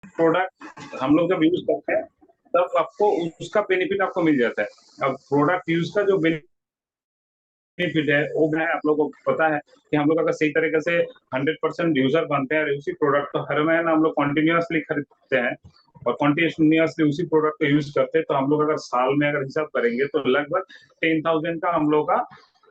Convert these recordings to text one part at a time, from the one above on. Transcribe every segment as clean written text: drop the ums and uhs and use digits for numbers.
Product हम लोग जब यूज करते हैं तब आपको उसका बेनिफिट आपको मिल जाता है। अब प्रोडक्ट यूज का जो बेनिफिट है वो है, आप लोगों को पता है कि हम लोग अगर सही तरीके से 100% यूजर बनते हैं और उसी प्रोडक्ट को हर महीना हम लोग कंटिन्यूअसली खरीदते हैं और कंटिन्यूअसली उसी प्रोडक्ट को यूज करते हैं, तो हम लोग अगर साल में अगर हिसाब करेंगे तो लगभग 10,000 का हम लोग का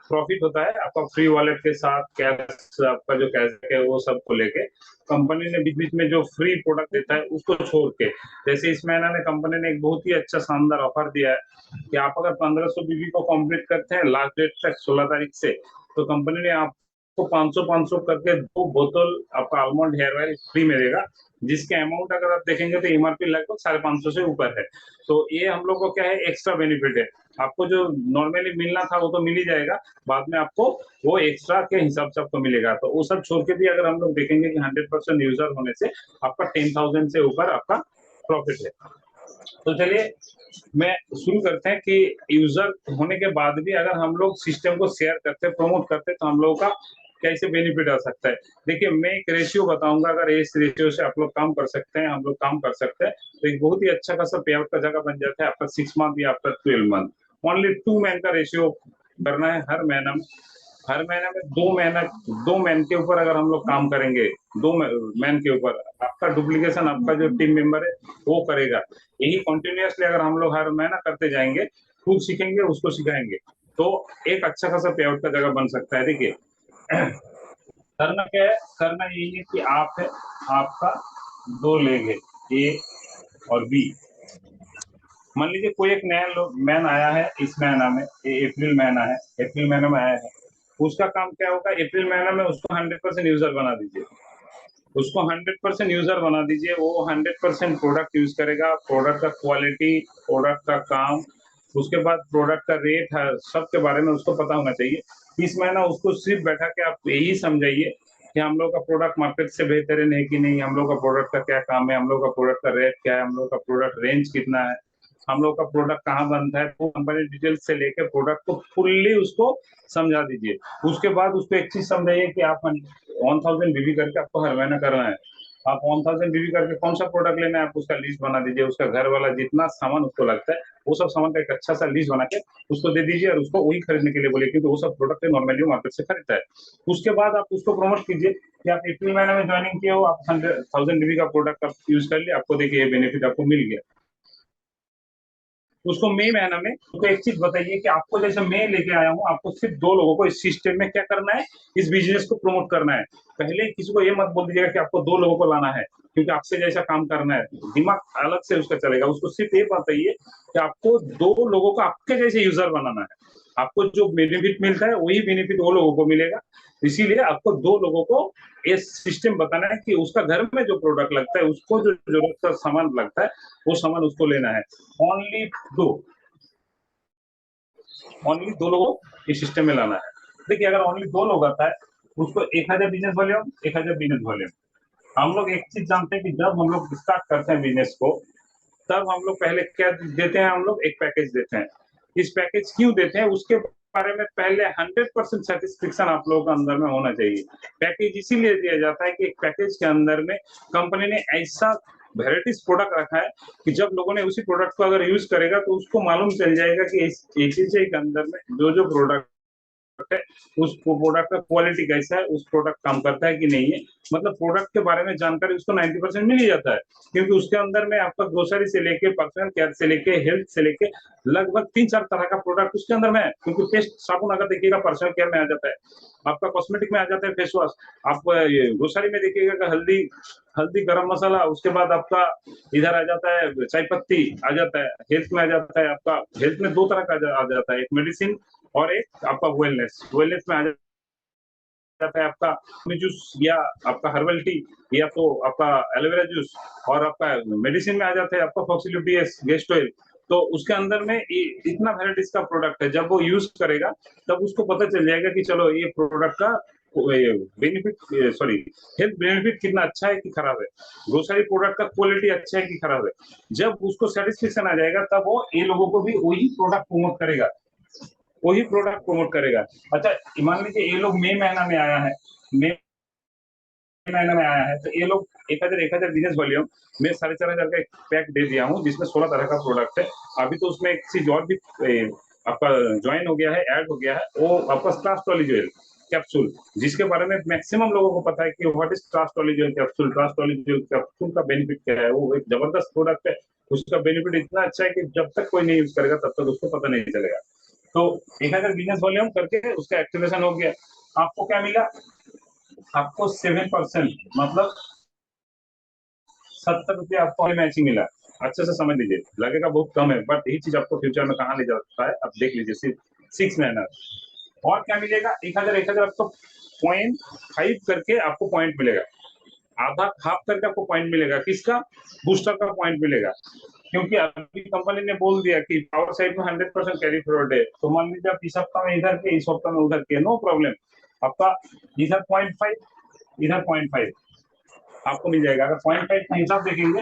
प्रॉफिट होता है। आपका फ्री वॉलेट के साथ कैश, आपका जो कैश है वो सब को लेके कंपनी ने बीच बीच में जो फ्री प्रोडक्ट देता है उसको छोड़ के, जैसे इस महीना में कंपनी ने एक बहुत ही अच्छा शानदार ऑफर दिया है कि आप अगर 1500 बीबी को कंप्लीट करते हैं लास्ट डेट तक 16 तारीख से, तो कंपनी ने आपको 500 करके 2 बोतल आपका आलमंड हेयर ऑयल फ्री मिलेगा, जिसके अमाउंट अगर आप देखेंगे तो एमआरपी लगभग 550 से ऊपर है। तो ये हम लोग को क्या है, एक्स्ट्रा बेनिफिट है। आपको जो नॉर्मली मिलना था वो तो मिल ही जाएगा, बाद में आपको वो एक्स्ट्रा के हिसाब से आपको मिलेगा। तो वो सब छोड़ के भी अगर हम लोग देखेंगे कि 100% यूजर होने से आपका 10,000 से ऊपर आपका प्रॉफिट है। तो चलिए मैं शुरू करते हैं कि यूजर होने के बाद भी अगर हम लोग सिस्टम को शेयर करते हैं, प्रमोट करते हैं, तो हम लोगों का कैसे बेनिफिट आ सकता है। देखिए मैं एक रेशियो बताऊंगा, अगर इस रेशियो से आप लोग काम कर सकते हैं, हम लोग काम कर सकते हैं, तो एक बहुत ही अच्छा खासा पे आउट का जगह बन जाता है आपका 6 मंथ या आफ्टर 12 मंथ। ओनली 2 मैन का रेशियो करना है हर महीना में। हर महीने में 2 महीना, 2 मैन के ऊपर अगर हम लोग काम करेंगे, 2 मैन के ऊपर आपका डुप्लीकेशन आपका जो टीम मेंबर है वो करेगा। यही कंटिन्यूअसली अगर हम लोग हर महीना करते जाएंगे, खुद सीखेंगे उसको सिखाएंगे, तो एक अच्छा खासा पे आउट का जगह बन सकता है। देखिए करना क्या है, करना यही है कि आप है, आपका 2 लेग है, ए और बी। मान लीजिए कोई एक नया मैन आया है इस महीना में, ये अप्रैल महीना है, अप्रैल महीने में आया है, उसका काम क्या होगा, अप्रैल महीना में उसको 100% यूजर बना दीजिए। उसको 100% यूजर बना दीजिए, वो 100% प्रोडक्ट यूज करेगा, प्रोडक्ट का क्वालिटी, प्रोडक्ट का काम, उसके बाद प्रोडक्ट का रेट है, सब के बारे में उसको पता होना चाहिए। इस महीना उसको सिर्फ बैठा के आप यही समझाइए कि हम लोग का प्रोडक्ट मार्केट से बेहतर है कि नहीं, हम लोग का प्रोडक्ट का क्या काम है, हम लोग का प्रोडक्ट का रेट क्या है, हम लोग का प्रोडक्ट रेंज कितना है, हम लोग का प्रोडक्ट कहाँ बनता है, वो कंपनी डिटेल्स से लेकर प्रोडक्ट को फुल्ली उसको समझा दीजिए। उसके बाद उसको एक चीज समझाइए कि आप 1000 बीबी करके आपको हर महीना करना है। आप 1000 बीबी करके कौन सा प्रोडक्ट लेना है, आप उसका लिस्ट बना दीजिए, उसका घर वाला जितना सामान उसको लगता है वो सब सामान का एक अच्छा सा लिस्ट बना के उसको दे दीजिए और उसको वही खरीदने के लिए बोलिए, क्योंकि वो सब प्रोडक्ट नॉर्मली मार्केट से खरीदता है। उसके बाद आप उसको प्रमोट कीजिए कि आप अप्रैल महीने में ज्वाइनिंग किए हो, आप 1000 बीबी का प्रोडक्ट आप यूज कर लिए, आपको देखिए ये बेनिफिट आपको मिल गया। उसको मई महीना में उसको एक चीज बताइए कि आपको जैसे मैं लेके आया हूँ, आपको सिर्फ 2 लोगों को इस सिस्टम में क्या करना है, इस बिजनेस को प्रमोट करना है। पहले किसी को ये मत बोल दीजिएगा कि आपको 2 लोगों को लाना है, क्योंकि आपसे जैसा काम करना है, दिमाग अलग से उसका चलेगा। उसको सिर्फ ये बताइए कि आपको 2 लोगों को आपके जैसे यूजर बनाना है। आपको जो बेनिफिट मिलता है वही बेनिफिट वो लोगों को मिलेगा। इसीलिए आपको 2 लोगों को ये सिस्टम बताना है कि उसका घर में जो प्रोडक्ट लगता है, उसको जो जरूरत का सामान लगता है, वो सामान उसको लेना है। ओनली दो ओनली 2 लोगों को इस सिस्टम में लाना है। देखिए अगर ओनली 2 लोग आता है, उसको 1000 बिजनेस वॉल्यूम, 1000 बिजनेस वॉल्यूम। हम लोग एक चीज जानते हैं कि जब हम लोग स्टार्ट करते हैं बिजनेस को, तब हम लोग पहले क्या देते हैं, हम लोग एक पैकेज देते हैं। इस पैकेज क्यों देते हैं उसके बारे में पहले 100% सेटिस्फेक्शन आप लोगों के अंदर में होना चाहिए। पैकेज इसीलिए दिया जाता है कि एक पैकेज के अंदर में कंपनी ने ऐसा वेराइटीज प्रोडक्ट रखा है कि जब लोगों ने उसी प्रोडक्ट को अगर यूज करेगा तो उसको मालूम चल जाएगा कि इस एक चीज के अंदर में जो जो प्रोडक्ट है, उस प्रोडक्ट का क्वालिटी कैसा है, उस प्रोडक्ट काम करता है कि नहीं है। मतलब प्रोडक्ट के बारे में जानकारी उसको 90% मिल ही जाता है, क्योंकि उसके अंदर में आपका ग्रोसरी से लेके पर्सनल केयर से लेके हेल्थ से लेके लगभग 3-4 तरह का प्रोडक्ट उसके अंदर में है। क्योंकि पेस्ट साबुन अगर देखिएगा पर्सनल केयर में आ जाता है, आपका कॉस्मेटिक में आ जाता है फेस वॉश, आप ग्रोसरी में देखिएगा हल्दी, हल्दी गरम मसाला, उसके बाद आपका इधर आ जाता है चाय पत्ती आ जाता है, हेल्थ में आ जाता है आपका, हेल्थ में 2 तरह का आ जाता है, एक मेडिसिन और एक आपका वेलनेस। वेलनेस में आ जाता है आपका जूस या आपका हर्बल टी या तो आपका एलोवेरा जूस, और आपका मेडिसिन में आ जाता है आपका फॉक्सिलिटीएस गेस्ट ऑयल। तो उसके अंदर में इतना वेराइटीज का प्रोडक्ट है, जब वो यूज करेगा तब उसको पता चल जाएगा कि चलो ये प्रोडक्ट का बेनिफिट, सॉरी, हेल्थ बेनिफिट कितना अच्छा है कि खराब है, ग्रोसरी प्रोडक्ट का क्वालिटी अच्छा है कि खराब है। जब उसको सेटिस्फेक्शन आ जाएगा तब वो ये लोगों को भी वही प्रोडक्ट प्रमोट करेगा, वही प्रोडक्ट प्रमोट करेगा। अच्छा मान लीजिए ये लोग मई महीना में आया है, मई महीने में आया है, तो ये लोग 1000 बिजनेस वॉल्यूम मैं 4500 का एक पैक दे दिया हूँ जिसमें 16 तरह का प्रोडक्ट है। अभी तो उसमें एक चीज और भी आपका ज्वाइन हो गया है, ऐड हो गया है, वो आपका ट्रास्टोलिज ऑयल कैप्सूल, जिसके बारे में मैक्सिमम लोगों को पता है कि व्हाट इज ट्रास्टोलिज ऑयल कैप्सूल। ट्रास्टोलिज ऑयल कैप्सूल का बेनिफिट क्या है, वो एक जबरदस्त प्रोडक्ट है। उसका बेनिफिट इतना अच्छा है कि जब तक कोई नहीं यूज करेगा तब तक उसको पता नहीं चलेगा। तो 1000 बिजनेस वॉल्यूम करके उसका एक्टिवेशन हो गया। आपको क्या मिला? आपको 7% मतलब 70 रुपये आपको मैचिंग मिला। अच्छे से समझ लीजिए, लगेगा बहुत कम है बट यही चीज आपको फ्यूचर में कहाँ ले जाता है अब देख लीजिए। सिर्फ 6 महीना और क्या मिलेगा? 1000 आपको 0.5 करके आपको पॉइंट मिलेगा, आधा हाफ करके आपको पॉइंट मिलेगा। किसका? बूस्टर का पॉइंट मिलेगा। क्योंकि अभी कंपनी ने बोल दिया कि पावर साइड में 100% कैरी फॉरवर्ड है, तो मान लीजिए आप इस हफ्ता में इधर के, इस हफ्ता में उधर के, नो प्रॉब्लम। आपका इधर 0.5 इधर 0.5 आपको मिल जाएगा। अगर 0.5 का हिसाब देखेंगे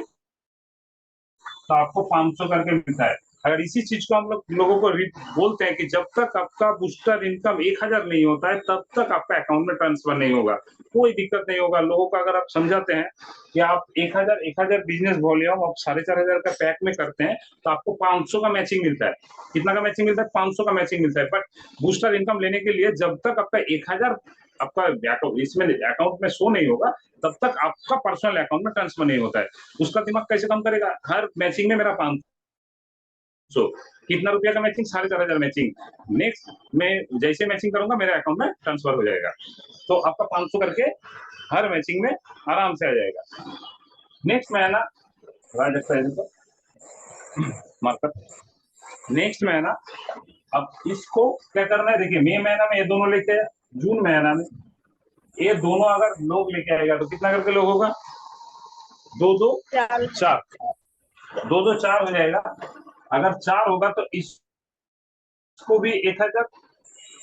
तो आपको 500 करके मिलता है। अगर इसी चीज को हम लोगों को बोलते हैं कि जब तक आपका बूस्टर इनकम 1000 नहीं होता है तब तक आपका अकाउंट में ट्रांसफर नहीं होगा, कोई दिक्कत नहीं होगा। लोगों का अगर आप समझाते हैं कि आप 1000 बिजनेस वॉल्यूम आप 4500 का पैक में करते हैं तो आपको 500 का मैचिंग मिलता है। कितना का मैचिंग मिलता है? 500 का मैचिंग मिलता है। बट बूस्टर इनकम लेने के लिए जब तक आपका 1000 आपका इसमें अकाउंट में शो नहीं होगा तब तक आपका पर्सनल अकाउंट में ट्रांसफर नहीं होता है। उसका दिमाग कैसे काम करेगा? हर मैचिंग में मेरा 500, कितना रुपया का मैचिंग? 4500 मैचिंग। नेक्स्ट मैं जैसे मैचिंग करूंगा मेरे अकाउंट में ट्रांसफर हो जाएगा। तो आपका 500 करके हर मैचिंग में आराम से आ जाएगा। नेक्स्ट महीना मार्केट नेक्स्ट महीना अब इसको क्या करना है? देखिए मई महीना में ये दोनों लेके आए, जून महीना में ये दोनों अगर लोग लेके आएगा तो कितना करके लोग होगा? 2 2 4 2 2 4 हो जाएगा। अगर 4 होगा तो इसको भी 1000,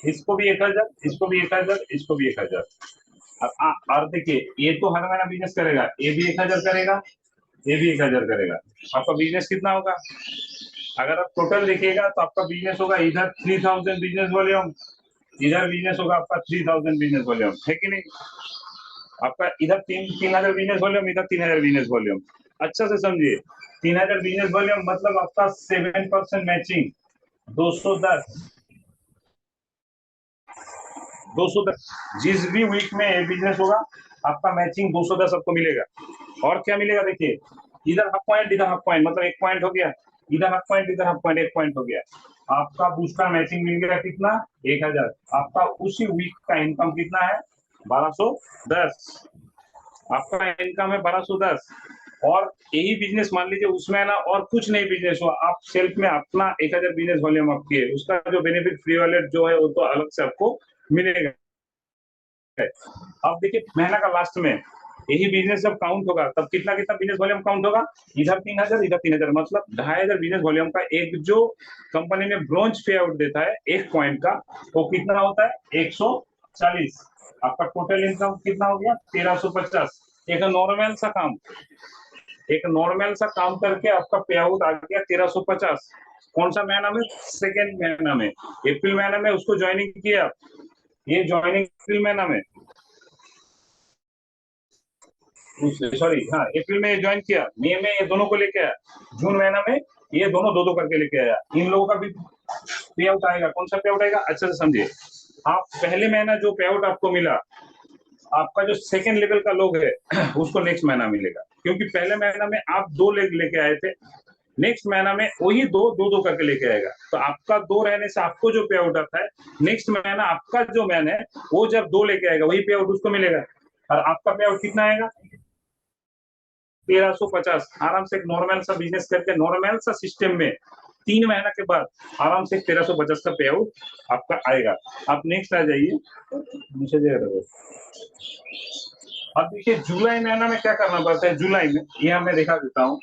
इसको भी 1000, इसको भी 1000, इसको भी 1000। और देखिए ये तो हर महीना बिजनेस करेगा, ये भी 1000 करेगा, ये भी 1000 करेगा। आपका बिजनेस कितना होगा? अगर आप टोटल देखिएगा तो आपका बिजनेस होगा इधर 3000 बिजनेस वॉल्यूम, इधर बिजनेस होगा आपका 3000 बिजनेस वॉल्यूम, है कि नहीं? आपका इधर 3000 बिजनेस वॉल्यूम, इधर 3000 बिजनेस वॉल्यूम। अच्छा से समझिए, 3000 बिजनेस वॉल्यूम मतलब आपका 7% मैचिंग 210 210। जिस भी वीक में ये बिजनेस होगा आपका मैचिंग 210 आपको मिलेगा। और क्या मिलेगा? देखिए इधर हाफ पॉइंट, इधर हाफ पॉइंट, मतलब 1 पॉइंट हो गया, इधर हाफ पॉइंट, इधर हाफ पॉइंट, 1 पॉइंट हो गया। आपका बूस्टर मैचिंग मिल गया कितना? 1000। आपका उसी वीक का इनकम कितना है? 1210। आपका इनकम है 1210। और यही बिजनेस मान लीजिए उसमें ना और कुछ नहीं बिजनेस हुआ, आप सेल्फ में अपना 1000 बिजनेस वॉल्यूम आपकी है, उसका जो बेनिफिट फ्री वॉलेट जो है वो तो अलग से आपको मिलेगा। अब देखिए महीना का लास्ट में यही बिजनेस जब काउंट होगा तब कितना कितना बिजनेस वॉल्यूम काउंट होगा? इधर 3000, इधर 3000, मतलब 2500 बिजनेस वॉल्यूम का एक जो कंपनी में ब्रोंज पे आउट देता है 1 पॉइंट का, वो कितना होता है? 140। आपका टोटल इनकम कितना हो गया? 1350। एक नॉर्मल सा काम, एक नॉर्मल सा काम करके आपका पे आउट आ गया 1350। कौन सा महीना में? सेकेंड महीना में, अप्रैल महीना में उसको ज्वाइनिंग किया। ये ज्वाइनिंग अप्रैल महीना में, सॉरी हाँ अप्रैल में ज्वाइन किया, मई में ये दोनों को लेके आया, जून महीना में ये दोनों दो दो करके लेके आया। इन लोगों का भी पे आउट आएगा। कौन सा पे आउट आएगा? अच्छे से समझिए। आप पहले महीना जो पे आउट आपको मिला, आपका जो सेकेंड लेवल का लोग है उसको नेक्स्ट महीना मिलेगा, क्योंकि पहले महीना में आप 2 लेग लेके आए थे, नेक्स्ट महीना में वही दो दो दो करके लेके आएगा। तो आपका 2 रहने से आपको जो पे आउट आता है नेक्स्ट महीना, आपका जो मैन है वो जब 2 लेके आएगा वही पे आउट उसको मिलेगा। और आपका पे आउट कितना आएगा? 1350। आराम से एक नॉर्मल सा बिजनेस करके नॉर्मल सा सिस्टम में 3 महीना के बाद आराम से 1350 का पे आउट आपका आएगा। आप नेक्स्ट आ जाइए, नीचे जाइए। अब देखिए जुलाई महीना में क्या करना पड़ता है। जुलाई में यह मैं दिखा देता हूँ।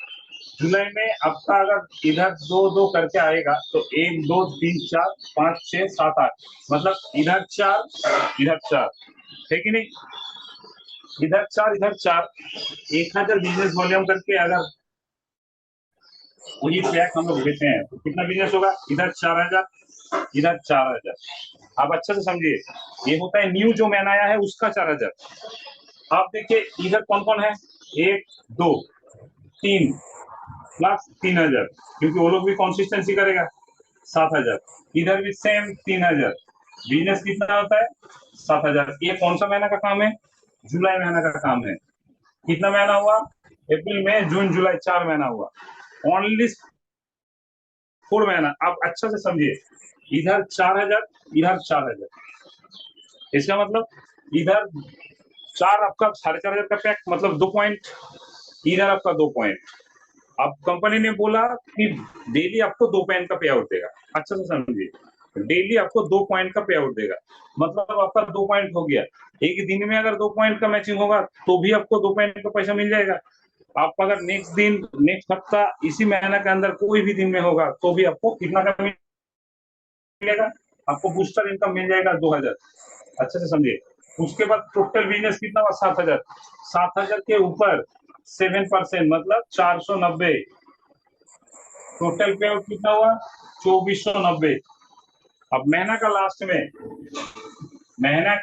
जुलाई में आपका अगर इधर 2 2 करके आएगा तो 1 2 3 4 5 6 7 8, मतलब इधर 4 इधर 4, है कि नहीं? इधर 4 इधर 4, 1000 बिजनेस वॉल्यूम करके अगर वही पैक हम लोग देते हैं तो कितना बिजनेस होगा? इधर 4000, इधर 4000। आप अच्छा से समझिए, ये होता है न्यू जो मैन आया है उसका 4000। आप देखिए इधर कौन कौन है? 1 2 3 प्लस 3000, क्योंकि वो लोग भी कंसिस्टेंसी करेगा 7000, इधर भी सेम 3000। बिजनेस कितना होता है 7000। ये कौन सा महीना का काम है? जुलाई महीना का काम है। कितना महीना हुआ? अप्रैल मई जून जुलाई, 4 महीना हुआ। ओनली 4 महीना। आप अच्छा से समझिए, इधर 4000, इधर 4000। इसका मतलब इधर 4 आपका 4500 का पैक, मतलब 2 पॉइंट, इधर आपका 2 पॉइंट। अब कंपनी ने बोला कि डेली आपको 2 पॉइंट का पे आउट देगा। अच्छा से समझिए, डेली आपको 2 पॉइंट का पे आउट देगा, मतलब आपका 2 पॉइंट हो गया। एक दिन में अगर 2 पॉइंट का मैचिंग होगा तो भी आपको 2 पॉइंट का पैसा मिल जाएगा। आप अगर नेक्स्ट दिन, नेक्स्ट हफ्ता, इसी महीना के अंदर कोई भी दिन में होगा तो भी आपको कितना का मिलेगा? आपको बूस्टर इनकम मिल जाएगा 2000। अच्छे से समझिए। उसके बाद टोटल बिजनेस कितना हुआ? 7000। 7000 के ऊपर 7% मतलब 490। टोटल पे आउट कितना हुआ? 2490। अब महीना का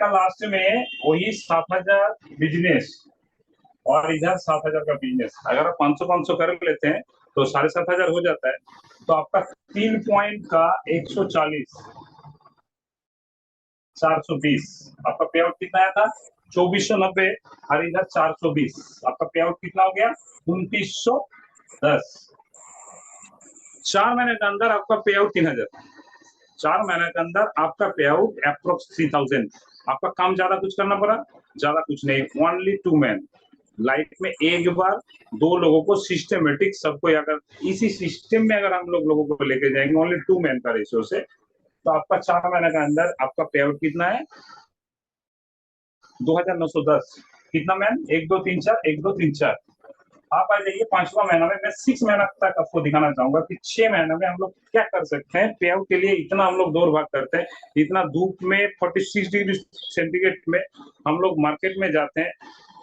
लास्ट में वही 7000 बिजनेस और इधर 7000 का बिजनेस। अगर आप 500 कर लेते हैं तो 7500 हो जाता है। तो आपका 3 पॉइंट का 140, 420। आपका पे आउट कितना आया था? 2490 और इधर 420। आपका पे आउट कितना हो गया? 2910। 4 महीने के अंदर आपका पे आउट 3000। 4 महीने के अंदर आपका पे आउट अप्रोक्स 3000। आपका काम ज्यादा कुछ करना पड़ा? ज्यादा कुछ नहीं, ओनली 2 मैन। लाइफ में एक बार 2 लोगों को सिस्टमेटिक, सबको अगर इसी सिस्टम में अगर हम लोगों को लेके जाएंगे ओनली 2 मैन का रेशियो से, तो आपका 4 महीने के अंदर आपका पे आउट कितना है? 2910। कितना मैन? 1 2 3 4, 1 2 3 4। आप आ जाइए 5वां महीना में। मैं 6 महीना तक आपको दिखाना चाहूंगा कि 6 महीने में हम लोग क्या कर सकते हैं। पे आउट के लिए इतना हम लोग दौड़ भाग करते हैं, इतना धूप में 46 डिग्री सेंटीग्रेड में हम लोग मार्केट में जाते हैं,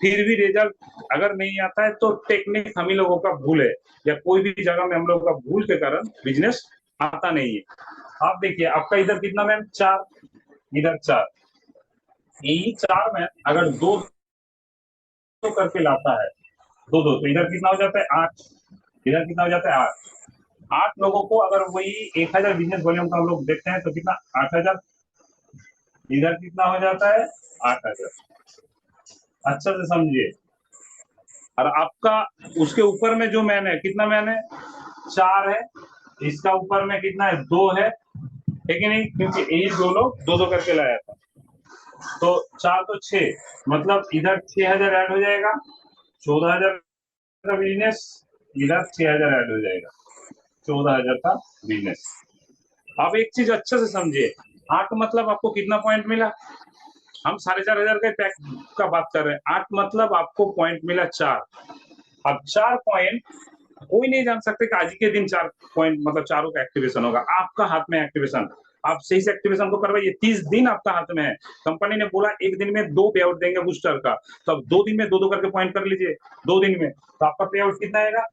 फिर भी रिजल्ट अगर नहीं आता है तो टेक्निक हम ही लोगों का भूल है, या कोई भी जगह में हम लोगों का भूल के कारण बिजनेस आता नहीं है। आप देखिए, आपका इधर कितना मैम? 4, इधर 4। यही 4 में अगर 2 तो करके लाता है, 2 2 तो इधर कितना हो जाता है? 8। इधर कितना हो जाता है? 8। 8 लोगों को अगर वही 1000 बिजनेस वॉल्यूम का हम लोग देखते हैं तो कितना? 8000। इधर कितना हो जाता है? 8000। अच्छा से समझिए। और आपका उसके ऊपर में जो मैन है, कितना मैन है? 4 है। इसका ऊपर में कितना है? 2 है कि नहीं? क्योंकि यही 2 लोग 2 2 करके लाया था। तो 4 तो 6, मतलब इधर 6000 ऐड हो जाएगा, 14000 का बिजनेस। इधर 6000 ऐड हो जाएगा, 14000 का बिजनेस। अब एक चीज अच्छे से समझिए, 8 मतलब आपको कितना पॉइंट मिला? हम 4500 के पैक का बात कर रहे हैं। 8 मतलब आपको पॉइंट मिला 4। अब 4 पॉइंट कोई नहीं जान सकते कि आज के दिन 4 पॉइंट मतलब चारों का एक्टिवेशन होगा। आपका हाथ में एक्टिवेशन, आप सही से एक्टिवेशन को करवाइए। 30 दिन आपका हाथ में है। कंपनी ने बोला एक दिन में 2 पे आउट देंगे बूस्टर का, तो अब 2 दिन में 2 2 करके पॉइंट कर लीजिए। 2 दिन में तो आपका पे आउट कितना आएगा?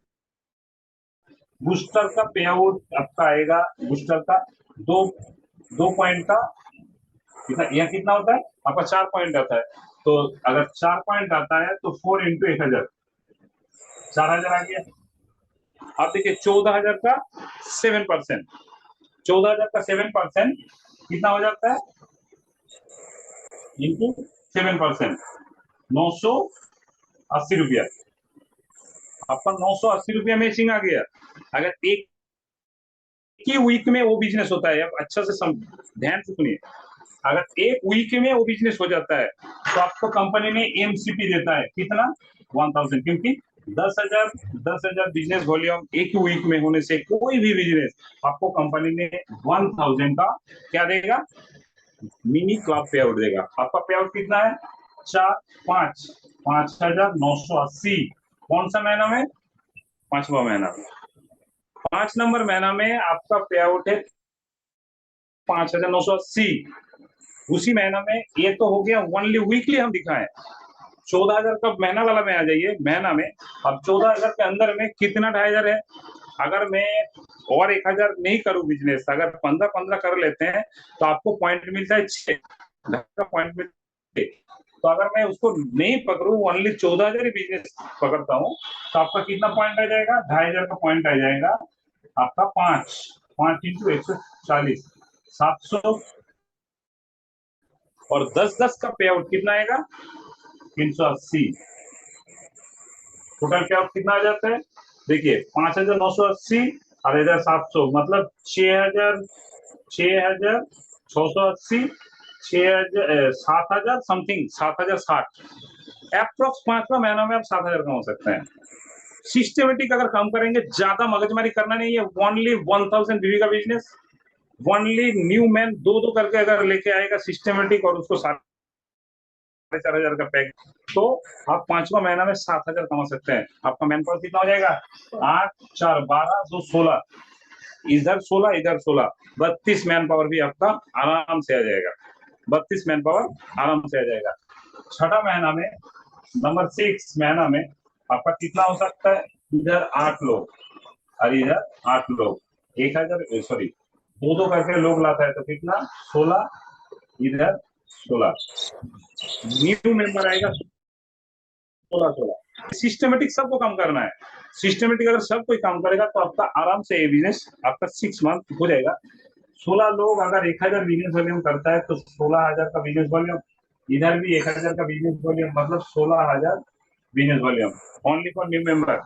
बूस्टर का पे आउट आपका आएगा, बूस्टर का 2 पॉइंट का कितना, यह कितना होता है? आपका 4 पॉइंट आता है। तो अगर 4 पॉइंट आता है तो 4 इंटू 1000, 4000 आ गया। अब देखिए 14000 का 7%, 14000 का 7% कितना हो जाता है? इंटू 7%, 980 रुपया। आपका 980 रुपया मैचिंग आ गया। अगर एक ही वीक में वो बिजनेस होता है, आप अच्छा से ध्यान से सुनिए, अगर एक वीक में वो बिजनेस हो जाता है तो आपको कंपनी ने एमसीपी देता है कितना? 1000। क्योंकि 10,000 बिजनेस वॉल्यूम एक ही वीक में होने से कोई भी बिजनेस आपको कंपनी ने 1000 का क्या देगा? मिनी क्लब पे आउट देगा। आपका पे आउट कितना है? 4 5 5980। कौन सा महीना में? 5वां महीना। 5 नंबर महीना में आपका पे आउट है 5980। उसी महीना में ये तो हो गया ओनली वीकली हम दिखाएं। 14000 का महीना वाला में आ जाइए, महीना में अब 14000 के अंदर में कितना 2500 है। अगर मैं और 1000 नहीं करूं बिजनेस, अगर 15 15 कर लेते हैं तो आपको पॉइंट मिलता है 6 का पॉइंट मिलता है। तो अगर मैं उसको नहीं पकड़ू, ओनली 14,000 ही बिजनेस पकड़ता हूँ, तो आपका कितना पॉइंट आ जाएगा? 2,500 का पॉइंट आ जाएगा आपका। 5 इंटू 140, 700, और 10-10 का पे आउट कितना आएगा? 380। टोटल पे आउट कितना आ जाता है? देखिए 5,980 और 1,700, मतलब 6,680, 7,000 समथिंग, 7,060 एप्रोक्स। 5वां महीना में आप 7,000 कमा सकते हैं। सिस्टमेटिक अगर काम करेंगे, ज्यादा मगजमारी करना नहीं है। ओनली 1,000 बीवी का बिजनेस, ओनली न्यू मैन 2-2 करके अगर लेके आएगा सिस्टमेटिक, और उसको 4,500 का पैक, तो आप 5वां महीना में 7,000 कमा सकते हैं। आपका मैन पावर कितना हो जाएगा? 8, 4, 12, 2, 16, इधर 16, इधर 16, 32 मैन पावर भी आपका आराम से आ जाएगा। 32 मैन पावर आराम से आ जाएगा। छठा महीना में, नंबर 6 महीना में आपका कितना हो सकता है? इधर 8 लोग और इधर 8 लोग, 1,000, सॉरी 2-2 करके लोग लाता है, तो कितना? 16, इधर 16, न्यू मेंबर आएगा 16-16। सिस्टमेटिक सबको काम करना है। सिस्टमेटिक अगर सब कोई काम करेगा तो आपका आराम से ये बिजनेस आपका 6 मंथ हो जाएगा। 16 लोग अगर 1,000 बिजनेस वॉल्यूम करता है, तो 16,000 का बिजनेस वॉल्यूम, इधर भी 1,000 का बिजनेस वॉल्यूम, मतलब 16,000 business volume only for new member,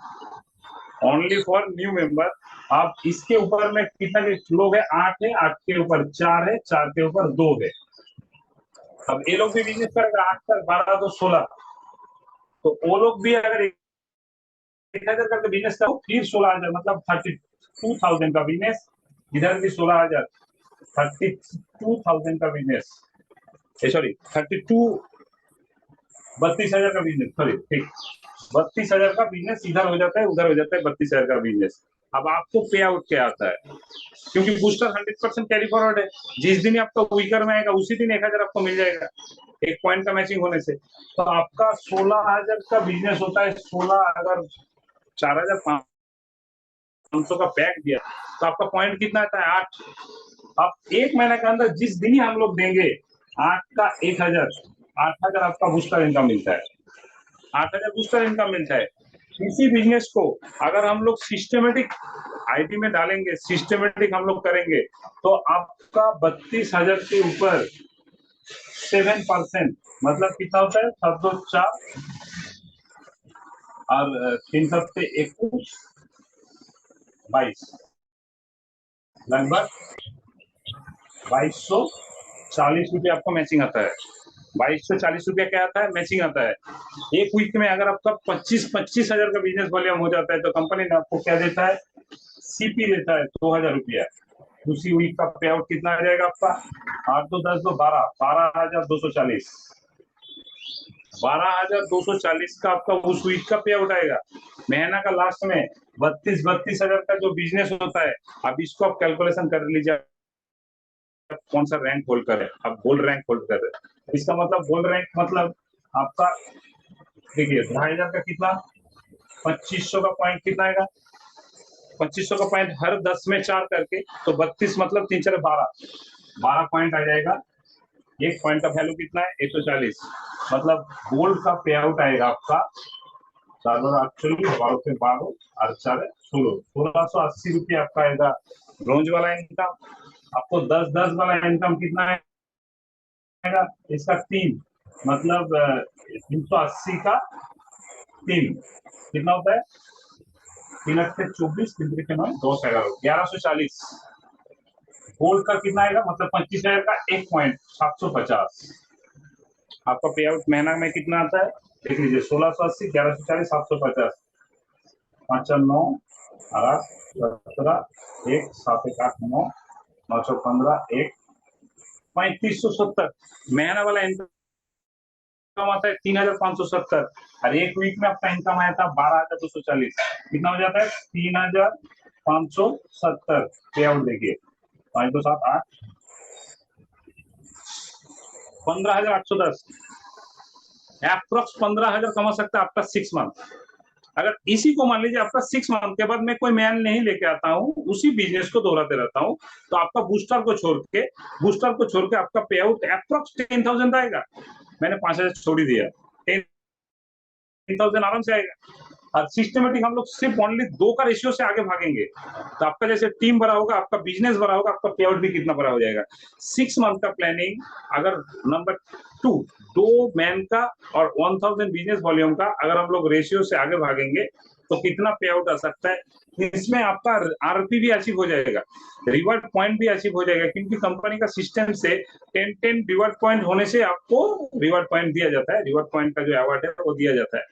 only for new member. आप इसके ऊपर में कितना लोग है? 8 है, 8 के ऊपर 4 है, 4 के ऊपर 2 है। अब ये लोग भी बिजनेस करेगा 8 तक 12 तो 16, तो वो लोग भी अगर 1,000 का बिजनेस करो, फिर 16,000, मतलब 32,000 का बिजनेस। इधर भी 16,000, 32,000 का बिजनेस, सॉरी 32,000 का बिजनेस, सॉरी ठीक, 32,000 का बिजनेस इधर हो जाता है, उधर हो जाता है 32,000 का बिजनेस। अब आपको पे आउट क्या आता है? क्योंकि बूस्टर 100% कैरी फॉरवर्ड है, जिस दिन आपका वीकर में आएगा उसी दिन 1,000 आपको मिल जाएगा, 1 पॉइंट का मैचिंग होने से। तो आपका 16,000 का बिजनेस होता है। 16 अगर 4,500 का पैक दिया, तो आपका पॉइंट कितना आता है? 8। अब 1 महीने के अंदर जिस दिन ही हम लोग देंगे 8 का 1,000, 8,000 आपका बूस्टर इनकम मिलता है, 8,000 बूस्टर इनकम मिलता है। इसी बिजनेस को अगर हम लोग सिस्टमेटिक आईटी में डालेंगे, सिस्टमेटिक हम लोग करेंगे, तो आपका 32,000 के ऊपर 7%, मतलब कितना होता है? 7-4 और 3-7-21, 22, लगभग 2,240 रुपये आपको मैचिंग आता है। 2,240 रुपया क्या आता है? मैचिंग आता है। एक वीक में अगर आपका 25,000 का बिजनेस वॉल्यूम हो जाता है, तो कंपनी ने आपको क्या देता है? सीपी देता है 2,000 रुपया। उसी वीक का पे आउट कितना आ जाएगा आपका? 8-2-10-2 12, 12,240, 12,240 का आपका उस वीक का पे आउट आएगा। महीना का लास्ट में 32,000 का जो बिजनेस होता है, अब इसको आप कैलकुलेशन कर लीजिए कौन सा रैंक होल्ड कर रहे हैं। आप गोल्ड रैंक होल्ड कर रहे हैं, इसका मतलब गोल्ड रैंक मतलब आपका, देखिए 2,500 का कितना, 2,500 का पॉइंट कितना आएगा? 2,500 का पॉइंट हर 10 में 4 करके, तो 32, मतलब 3-4 12 पॉइंट आ जाएगा। एक पॉइंट का वैल्यू कितना है? 140, मतलब गोल्ड का पे आउट आएगा आपका 4,800, 12 से 12 और 4 16, 1,680 रुपये आपका आएगा ब्रॉन्ज वाला इनकम। आपको 10-10 वाला इनकम कितना आएगा? इसका 3, मतलब 380 का 3 कितना होता है? 3-8-24, 3-3-9, 2-11, 1,140। गोल्ड का कितना आएगा? मतलब 25,000 का 1 पॉइंट 750। आपका पे आउट महीना में कितना आता है? देख लीजिए 1,680, 1,140, 750, 5-9 8 17, 1 7 1 8 9 915, 1 3,570 महीना वाला इनकम आता है 3,570, और एक वीक में आपका इनकम आया था 12,240। कितना हो जाता है? 3,570 पे आउट। देखिए 5-2-7-8, 15,810, अप्रोक्स 15,000 कमा सकता है आपका 6 मंथ। अगर इसी को मान लीजिए आपका 6 मंथ के बाद मैं कोई मैन नहीं लेके आता हूँ, उसी बिजनेस को दोहराते रहता हूँ, तो आपका बूस्टर को छोड़ के आपका पे आउट अप्रॉक्स 10,000 आएगा। मैंने 5,000 छोड़ ही दिया, 10,000 आराम से आएगा। और सिस्टमेटिक हम लोग सिर्फ ओनली 2 का रेशियो से आगे भागेंगे, तो आपका जैसे टीम बड़ा होगा, आपका बिजनेस बड़ा होगा, आपका पे आउट भी कितना बड़ा हो जाएगा। 6 मंथ का प्लानिंग, अगर नंबर 2 2 मैन का और 1000 बिजनेस वॉल्यूम का अगर हम लोग रेशियो से आगे भागेंगे तो कितना पे आउट आ सकता है। इसमें आपका आरपी भी अचीव हो जाएगा, रिवार्ड पॉइंट भी अचीव हो जाएगा, क्योंकि कंपनी का सिस्टम से 10 रिवार्ड पॉइंट होने से आपको रिवार्ड पॉइंट दिया जाता है, रिवार्ड पॉइंट का जो अवार्ड है वो दिया जाता है।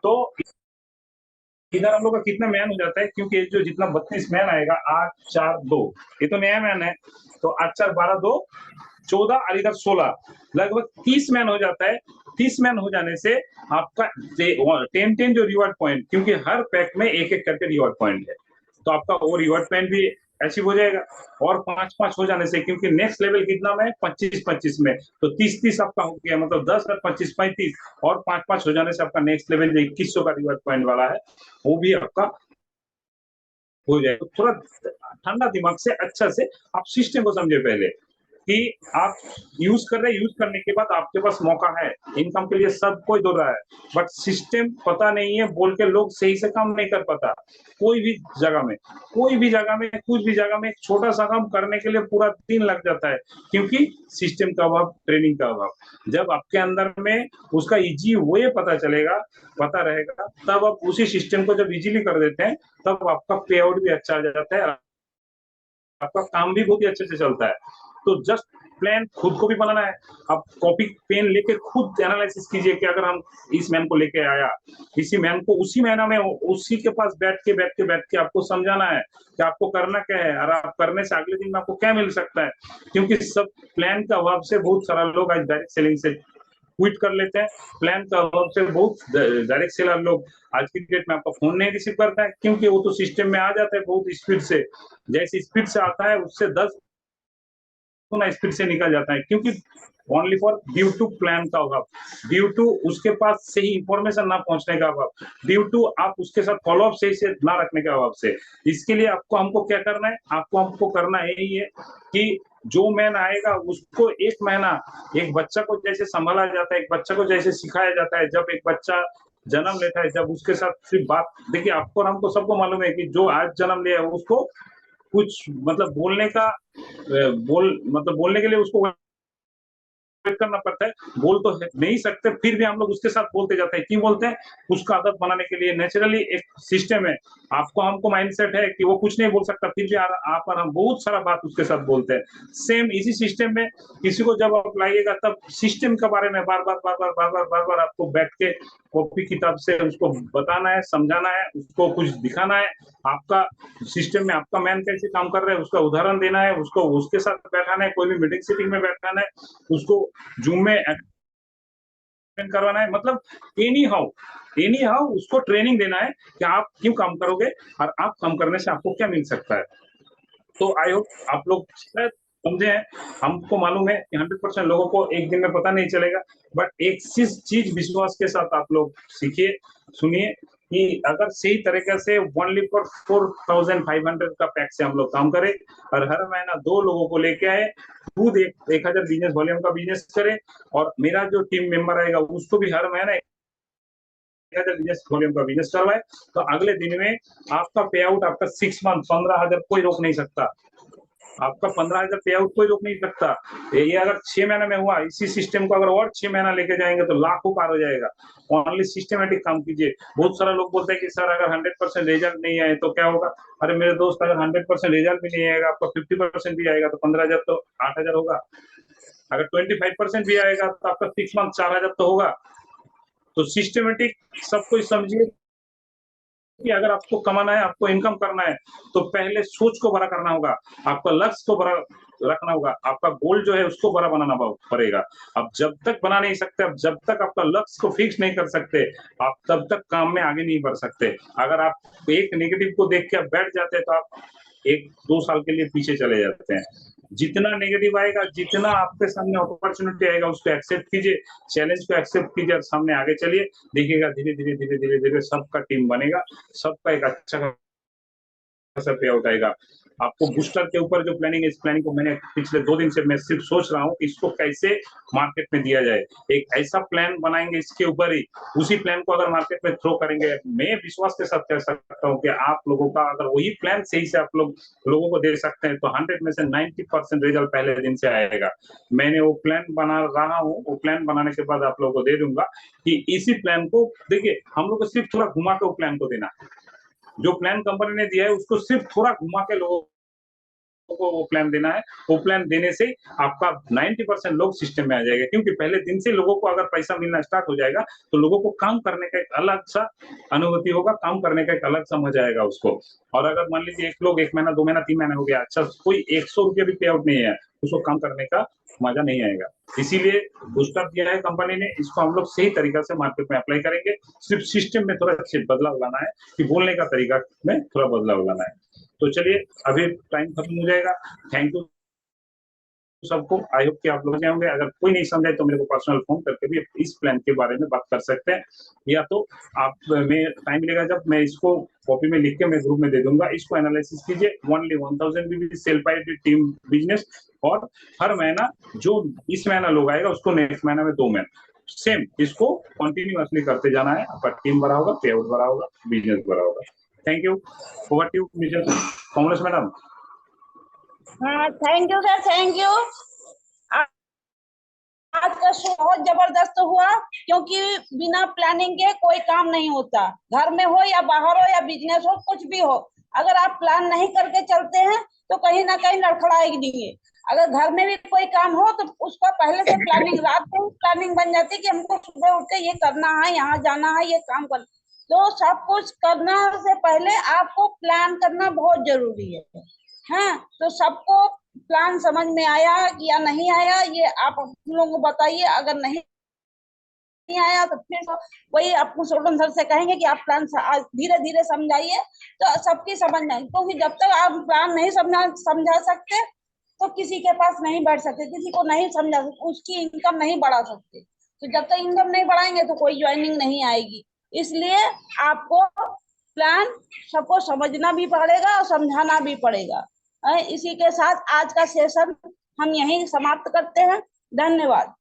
तो इधर हम लोग का कितना मैन हो जाता है, क्योंकि जो जितना 32 मैन आएगा 8 4 2, ये तो नया मैन है, तो 8 4 12 2 14 और इधर 16, लगभग 30 मैन हो जाता है। 30 मैन हो जाने से आपका 10 जो रिवार्ड पॉइंट, क्योंकि हर पैक में एक एक करके रिवार्ड पॉइंट है, तो आपका वो रिवार्ड पॉइंट भी अचीव हो जाएगा। और 5-5 हो जाने से, क्योंकि नेक्स्ट लेवल कितना में 25-25 में, तो 30-30 आपका हो गया, मतलब 10 और 25-35, और 5-5 हो जाने से आपका नेक्स्ट लेवल जो 2100 का रिवार्ड पॉइंट वाला है वो भी आपका हो जाए। तो थोड़ा ठंडा दिमाग से अच्छा से आप सिस्टम को समझे पहले, कि आप यूज कर रहे हैं, यूज करने के बाद आपके पास मौका है, इनकम के लिए सब कोई दौड़ रहा है, बट सिस्टम पता नहीं है बोल के लोग सही से काम नहीं कर पाता। कोई भी जगह में कुछ भी जगह में एक छोटा सा काम करने के लिए पूरा दिन लग जाता है, क्योंकि सिस्टम का अभाव, ट्रेनिंग का अभाव। जब आपके अंदर में उसका इजी वे पता रहेगा, तब आप उसी सिस्टम को जब इजीली कर देते हैं, तब आपका पे आउट भी अच्छा आ जाता है, आपका काम भी बहुत ही अच्छे से चलता है। तो जस्ट प्लान खुद को भी बनाना है। आप कॉपी पेन लेके खुद एनालिसिस कीजिए कि अगर हम इस मैन को लेके आया, इसी मैन को उसी महीना में उसी के पास बैठ के आपको समझाना है कि आपको करना क्या है, और आप करने से अगले दिन में आपको क्या मिल सकता है। क्योंकि सब प्लान का अभाव से बहुत सारा लोग आज डायरेक्ट सेलिंग से क्विट कर लेते हैं। प्लान का अभाव से बहुत डायरेक्ट सेलर लोग आज की डेट में आपका फोन नहीं रिसीव करता है, क्योंकि वो तो सिस्टम में आ जाता है बहुत स्पीड से, जैसे स्पीड से आता है उससे 10 गुना स्पीड से निकल जाता है, क्योंकि only for due to plan का अभाव, ड्यू टू उसके पास सही इंफॉर्मेशन ना पहुंचने का अभाव, ड्यू टू आप उसके साथ फॉलोअप सही से ना रखने के अभाव से। इसके लिए आपको हमको क्या करना है, हमको करना यही है कि जो मैन आएगा उसको 1 महीना, एक बच्चा को जैसे संभाला जाता है, एक बच्चा को जैसे सिखाया जाता है, जब एक बच्चा जन्म लेता है, जब उसके साथ सिर्फ बात, देखिए आपको और हमको सबको मालूम है कि जो आज जन्म लिया है उसको कुछ मतलब बोलने के लिए उसको करना पड़ता है। बोल तो नहीं सकते, फिर भी हम लोग उसके साथ बोलते जाते हैं। क्यों बोलते हैं? उसका आदत बनाने के लिए। नेचुरली एक सिस्टम है, आपको हमको माइंडसेट है कि वो कुछ नहीं बोल सकता, फिर भी आप और हम बहुत सारा बात उसके साथ बोलते हैं। सेम इसी सिस्टम में किसी को जब आप लाइएगा, तब सिस्टम के बारे में बार बार आपको बैठ के कॉपी किताब से उसको बताना है, समझाना है, उसको कुछ दिखाना है। आपका सिस्टम में आपका मैन कैसे काम कर रहा है उसका उदाहरण देना है, उसको उसके साथ बैठाना है, कोई भी मीटिंग सीटिंग में बैठाना है, उसको जूम में करवाना है, मतलब एनी हाउ उसको ट्रेनिंग देना है कि आप क्यों काम करोगे और आप काम करने से आपको क्या मिल सकता है। तो आई होप आप लोग शायद समझे हैं। हमको मालूम है कि 100% लोगों को एक दिन में पता नहीं चलेगा, बट एक चीज विश्वास के साथ आप लोग सीखिए, सुनिए कि अगर सही तरीके से ओनली फॉर 4,500 का पैक से हम लोग काम करें और हर महीना 2 लोगों को लेके आए, खुद 1,000 बिजनेस वॉल्यूम का बिजनेस करें, और मेरा जो टीम मेंबर आएगा उसको भी हर महीना 1,000 बिजनेस वॉल्यूम का बिजनेस करवाए, तो अगले दिन में आपका पे आउट, आपका 6 मंथ 15,000 कोई रोक नहीं सकता। आपका 15,000 पे आउट कोई रोक नहीं सकता। ये अगर 6 महीने में हुआ, इसी सिस्टम को अगर और 6 महीना लेके जाएंगे तो लाखों पार हो जाएगा। ओनली सिस्टमेटिक काम कीजिए। बहुत सारा लोग बोलते हैं कि सर अगर 100% रिजल्ट नहीं आए तो क्या होगा? अरे मेरे दोस्त, अगर 100% रिजल्ट भी नहीं आएगा, आपका 50% भी आएगा तो 15,000 तो 8,000 होगा। अगर 25% भी आएगा तो आपका 6 मंथ 4,000 तो होगा। तो सिस्टमेटिक सब कुछ समझिए कि अगर आपको कमाना है, आपको इनकम करना है, तो पहले सोच को बड़ा करना होगा, आपका लक्ष्य को बड़ा रखना होगा, आपका गोल जो है उसको बड़ा बनाना पड़ेगा। अब जब तक बना नहीं सकते, अब जब तक आपका लक्ष्य को फिक्स नहीं कर सकते, आप तब तक काम में आगे नहीं बढ़ सकते। अगर आप एक नेगेटिव को देख के आप बैठ जाते हैं तो आप 1-2 साल के लिए पीछे चले जाते हैं। जितना नेगेटिव आएगा, जितना आपके सामने अपॉर्चुनिटी आएगा उसको एक्सेप्ट कीजिए, चैलेंज को एक्सेप्ट कीजिए और सामने आगे चलिए। देखिएगा धीरे-धीरे सबका टीम बनेगा, सबका एक अच्छा खासा पे आउट आएगा। आपको बूस्टर के ऊपर जो प्लानिंग है, इस प्लानिंग को मैंने पिछले 2 दिन से मैं सिर्फ सोच रहा हूँ, इसको कैसे मार्केट में दिया जाए। एक ऐसा प्लान बनाएँगे इसके ऊपर ही, उसी प्लान को अगर मार्केट में थ्रो करेंगे, मैं विश्वास के साथ कह सकता हूँ कि आप लोगों का अगर वही प्लान सही से आप लोगों को दे सकते हैं, तो 100 में से 90% रिजल्ट पहले दिन से आएगा। मैंने वो प्लान बना रहा हूँ, वो प्लान बनाने के बाद आप लोगों को दे दूँगा कि इसी प्लान को देखिए, हम लोग को सिर्फ थोड़ा घुमा के वो प्लान को देना है। जो प्लान कंपनी ने दिया है उसको सिर्फ थोड़ा घुमा के लोगों को वो प्लान देना है। वो प्लान देने से आपका 90% लोग सिस्टम में आ जाएगा, क्योंकि पहले दिन से लोगों को अगर पैसा मिलना स्टार्ट हो जाएगा, तो लोगों को काम करने का एक अलग-सा अनुभूति होगा, काम करने का एक अलग-सा मज़ा आएगा उसको। और अगर मान लीजिए 1 लोग 1 महीना, 2 महीना, 3 महीना हो गया, अच्छा कोई ₹100 भी पे आउट नहीं है, उसको काम करने का मज़ा नहीं आएगा। इसीलिए बूस्टर दिया है कंपनी ने, इसको हम लोग सही तरीका से मार्केट में अप्लाई करेंगे। सिर्फ सिस्टम में थोड़ा बदलाव लाना है कि बोलने का तरीका में थोड़ा बदलाव लाना है। तो चलिए, अभी टाइम खत्म हो जाएगा। थैंक यू सबको। आई होप कि आप लोग समझे होंगे। अगर कोई नहीं समझे तो मेरे को पर्सनल फ़ोन करके भी इस प्लान के बारे में बात कर सकते हैं, या तो आप मैं टाइम मिलेगा जब मैं इसको कॉपी में लिख के मैं ग्रुप में दे दूँगा। इसको एनालिसिस कीजिए। ओनली 1000 बीबी sell by the team business, और हर महीना जो इस महीना लोग आएगा उसको नेक्स्ट महीना में 2 महीना सेम इसको कंटिन्यूअसली करते जाना है। आपका टीम बड़ा होगा, पे आउट बड़ा होगा, बिज़नेस बड़ा होगा। Thank you. Over to you Mrs Kamlesh madam. हाँ, thank you sir, thank you. आज का शो बहुत जबरदस्त हुआ, क्योंकि बिना प्लानिंग के कोई काम नहीं होता। घर में हो या बाहर हो या बिजनेस हो, कुछ भी हो, अगर आप प्लान नहीं करके चलते हैं तो कहीं ना कहीं लड़खड़ाएगी। अगर घर में भी कोई काम हो तो उसका पहले से प्लानिंग, रात को प्लानिंग बन जाती है कि हमको सुबह उठ के ये करना है, यहाँ जाना है, ये काम करना। तो सब कुछ करना से पहले आपको प्लान करना बहुत जरूरी है। हाँ, तो सबको प्लान समझ में आया या नहीं आया, ये आप हम लोगों को बताइए। अगर नहीं आया तो फिर वही आपको सोल्टन सर से कहेंगे कि आप प्लान धीरे धीरे समझाइए, तो सबकी समझ में आएगी। क्योंकि जब तक आप प्लान नहीं समझा सकते तो किसी के पास नहीं बैठ सकते, किसी को नहीं समझा सकते, उसकी इनकम नहीं बढ़ा सकते। तो जब तक इनकम नहीं बढ़ाएंगे तो कोई ज्वाइनिंग नहीं आएगी। इसलिए आपको प्लान सबको समझना भी पड़ेगा और समझाना भी पड़ेगा। इसी के साथ आज का सेशन हम यहीं समाप्त करते हैं। धन्यवाद।